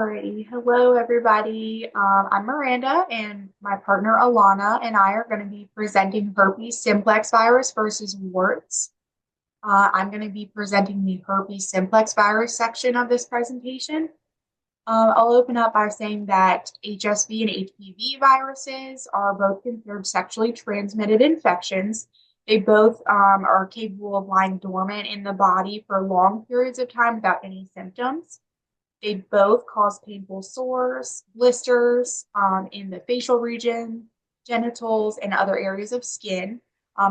Alrighty, hello everybody. I'm Miranda, and my partner Alana and I are going to be presenting herpes simplex virus versus warts. I'm going to be presenting the herpes simplex virus section of this presentation. I'll open up by saying that HSV and HPV viruses are both considered sexually transmitted infections. They both are capable of lying dormant in the body for long periods of time without any symptoms. They both cause painful sores, blisters in the facial region, genitals, and other areas of skin.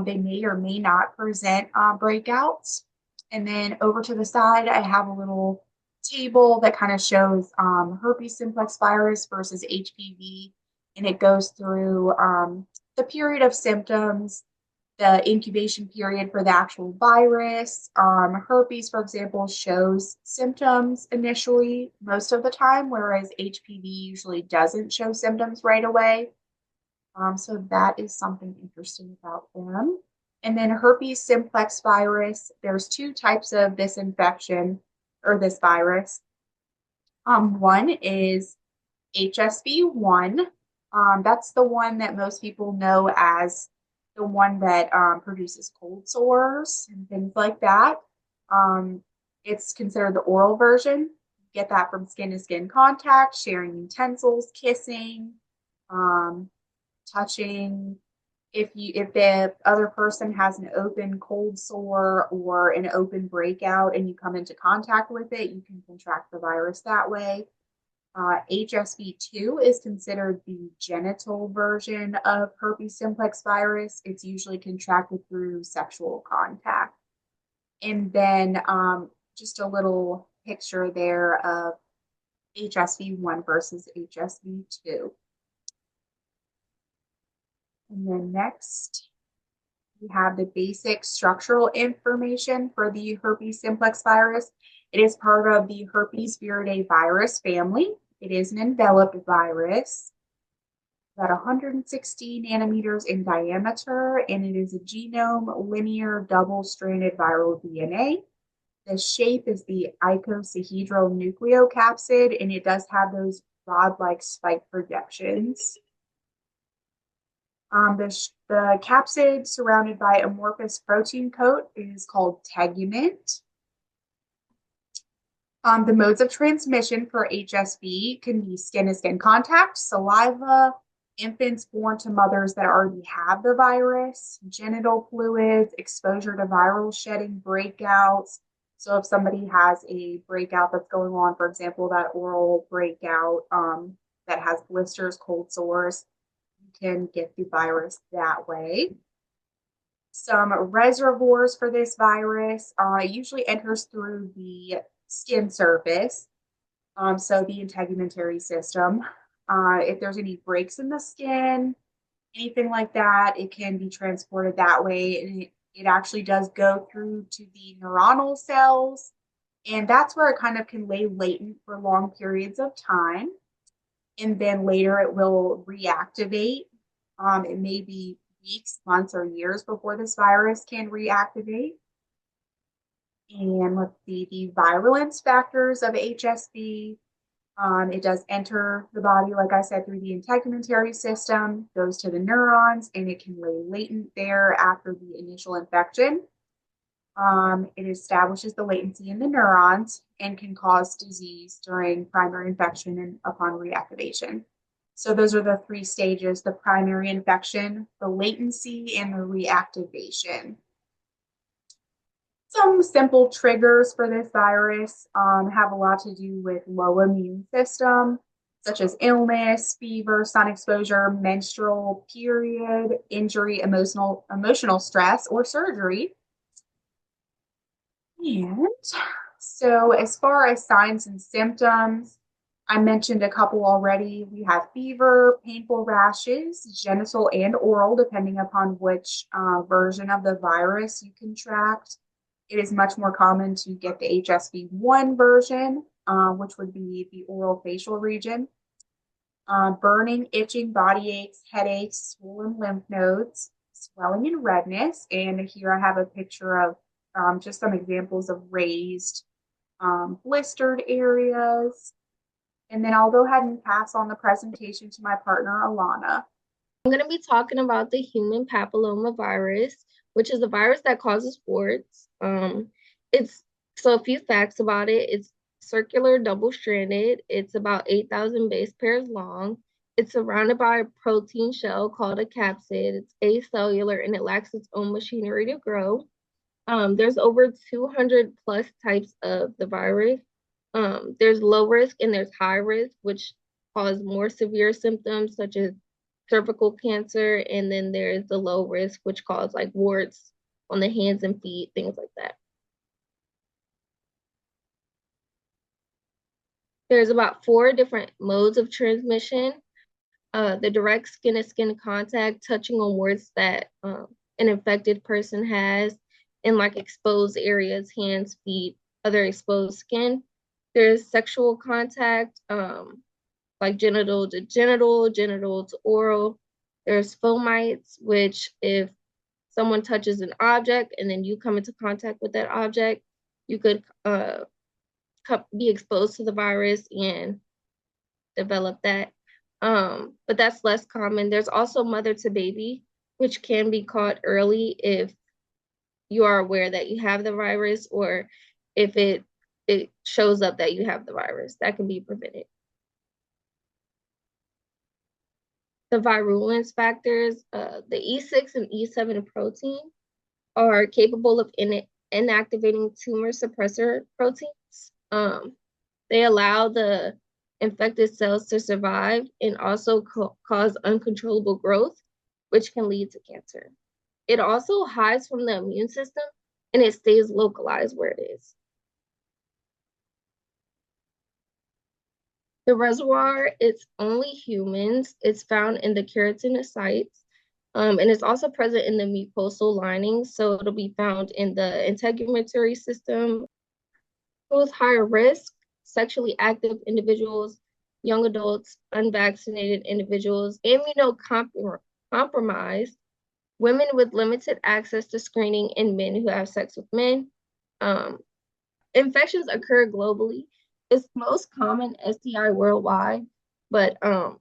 They may or may not present breakouts. And then over to the side, I have a little table that kind of shows herpes simplex virus versus HPV, and it goes through the period of symptoms, the incubation period for the actual virus. Herpes, for example, shows symptoms initially most of the time, whereas HPV usually doesn't show symptoms right away. So that is something interesting about them. And then herpes simplex virus, there's two types of this infection or this virus. One is HSV1. That's the one that most people know as the one that produces cold sores and things like that. It's considered the oral version. You get that from skin to skin contact, sharing utensils, kissing, touching. If the other person has an open cold sore or an open breakout and you come into contact with it, you can contract the virus that way. HSV2 is considered the genital version of herpes simplex virus. It's usually contracted through sexual contact. And then just a little picture there of HSV1 versus HSV2. And then next, we have the basic structural information for the herpes simplex virus. It is part of the herpes viridae virus family. It is an enveloped virus, about 160 nanometers in diameter, and it is a genome linear double-stranded viral DNA. The shape is the icosahedral nucleocapsid, and it does have those rod-like spike projections. The capsid surrounded by amorphous protein coat is called tegument. The modes of transmission for HSV can be skin-to-skin contact, saliva, infants born to mothers that already have the virus, genital fluids, exposure to viral shedding, breakouts. So if somebody has a breakout that's going on, for example, that oral breakout that has blisters, cold sores, you can get the virus that way. Some reservoirs for this virus usually enters through the skin surface, so the integumentary system. If there's any breaks in the skin, anything like that, it can be transported that way. And it actually does go through to the neuronal cells, and that's where it kind of can lay latent for long periods of time. And then later it will reactivate. It may be weeks, months, or years before this virus can reactivate. And let's see, the virulence factors of HSV. It does enter the body, like I said, through the integumentary system, goes to the neurons, and it can lay latent there after the initial infection. It establishes the latency in the neurons and can cause disease during primary infection and upon reactivation. So those are the three stages: the primary infection, the latency, and the reactivation. Some simple triggers for this virus have a lot to do with low immune system, such as illness, fever, sun exposure, menstrual period, injury, emotional stress, or surgery. And so as far as signs and symptoms, I mentioned a couple already. We have fever, painful rashes, genital and oral, depending upon which version of the virus you contract. It is much more common to get the HSV1 version, which would be the oral facial region. Burning, itching, body aches, headaches, swollen lymph nodes, swelling and redness. And here I have a picture of just some examples of raised blistered areas. And then I'll go ahead and pass on the presentation to my partner, Alana. I'm going to be talking about the human papilloma virus, which is a virus that causes warts. It's so a few facts about it. It's circular, double-stranded. It's about 8,000 base pairs long. It's surrounded by a protein shell called a capsid. It's acellular and it lacks its own machinery to grow. There's over 200 plus types of the virus. There's low risk and there's high risk, which cause more severe symptoms such as cervical cancer. And then there's the low risk, which cause like warts on the hands and feet, things like that. There's about 4 different modes of transmission. The direct skin-to-skin contact, touching on warts that an infected person has in like exposed areas, hands, feet, other exposed skin. There's sexual contact, like genital to genital, genital to oral. There's fomites, which if someone touches an object and then you come into contact with that object, you could be exposed to the virus and develop that. But that's less common. There's also mother to baby, which can be caught early if you are aware that you have the virus or if it shows up that you have the virus. That can be prevented. The virulence factors, the E6 and E7 protein are capable of inactivating tumor suppressor proteins. They allow the infected cells to survive and also cause uncontrollable growth, which can lead to cancer. It also hides from the immune system and it stays localized where it is. The reservoir, it's only humans. It's found in the keratinocytes, and it's also present in the mucosal lining. So it'll be found in the integumentary system. With higher risk, sexually active individuals, young adults, unvaccinated individuals, immunocompromised, women with limited access to screening, and men who have sex with men. Um, Infections occur globally. It's most common STI worldwide, but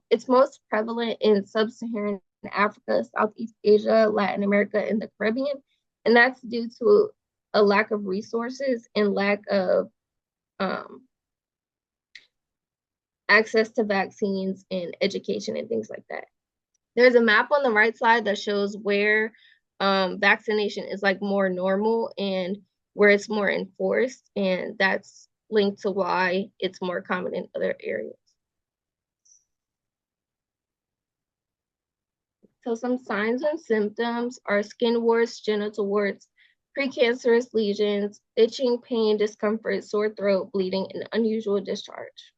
it's most prevalent in sub-Saharan Africa, Southeast Asia, Latin America, and the Caribbean. And that's due to a lack of resources and lack of um, access to vaccines and education and things like that. There's a map on the right side that shows where vaccination is like more normal and where it's more enforced, and that's linked to why it's more common in other areas. So some signs and symptoms are skin warts, genital warts, precancerous lesions, itching, pain, discomfort, sore throat, bleeding, and unusual discharge.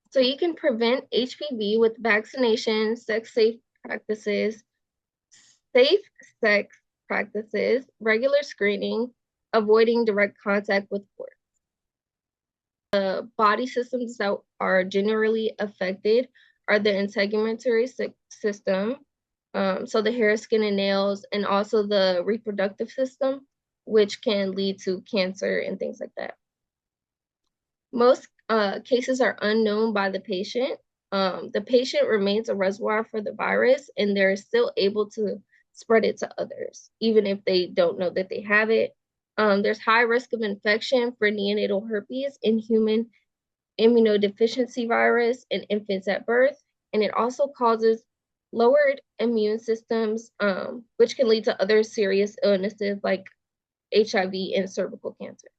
So you can prevent HPV with vaccination, safe practices, safe sex practices, regular screening, avoiding direct contact with warts. The body systems that are generally affected are the integumentary system, so the hair, skin, and nails, and also the reproductive system, which can lead to cancer and things like that. Most cases are unknown by the patient. The patient remains a reservoir for the virus, and they're still able to spread it to others, even if they don't know that they have it. There's high risk of infection for neonatal herpes in human immunodeficiency virus in infants at birth, and it also causes lowered immune systems, which can lead to other serious illnesses like HIV and cervical cancer.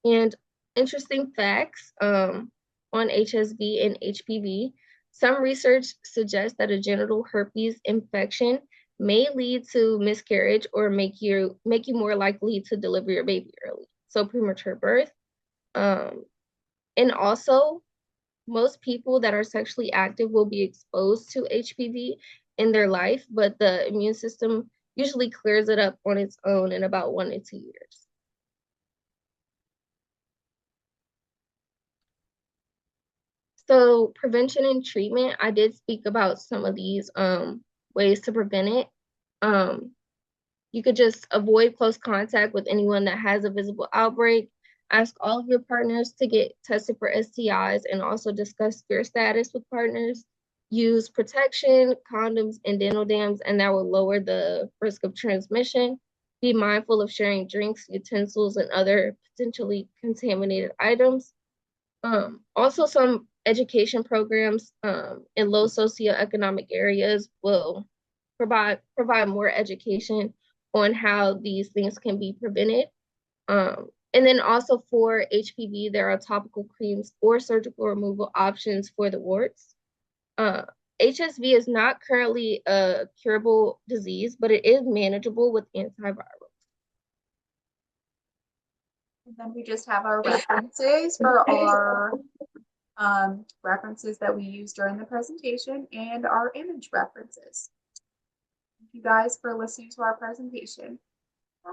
And interesting facts on HSV and HPV. Some research suggests that a genital herpes infection may lead to miscarriage or make you more likely to deliver your baby early, so premature birth. And also, most people that are sexually active will be exposed to HPV in their life, but the immune system usually clears it up on its own in about 1 to 2 years. So prevention and treatment, I did speak about some of these ways to prevent it. Um, You could just avoid close contact with anyone that has a visible outbreak. Ask all of your partners to get tested for STIs and also discuss your status with partners. Use protection, condoms, and dental dams, and that will lower the risk of transmission. Be mindful of sharing drinks, utensils, and other potentially contaminated items. Also, some education programs in low socioeconomic areas will provide more education on how these things can be prevented. And then also for HPV, there are topical creams or surgical removal options for the warts. HSV is not currently a curable disease, but it is manageable with antivirals. And then we just have our references for our references that we used during the presentation and our image references. Thank you guys for listening to our presentation. Bye.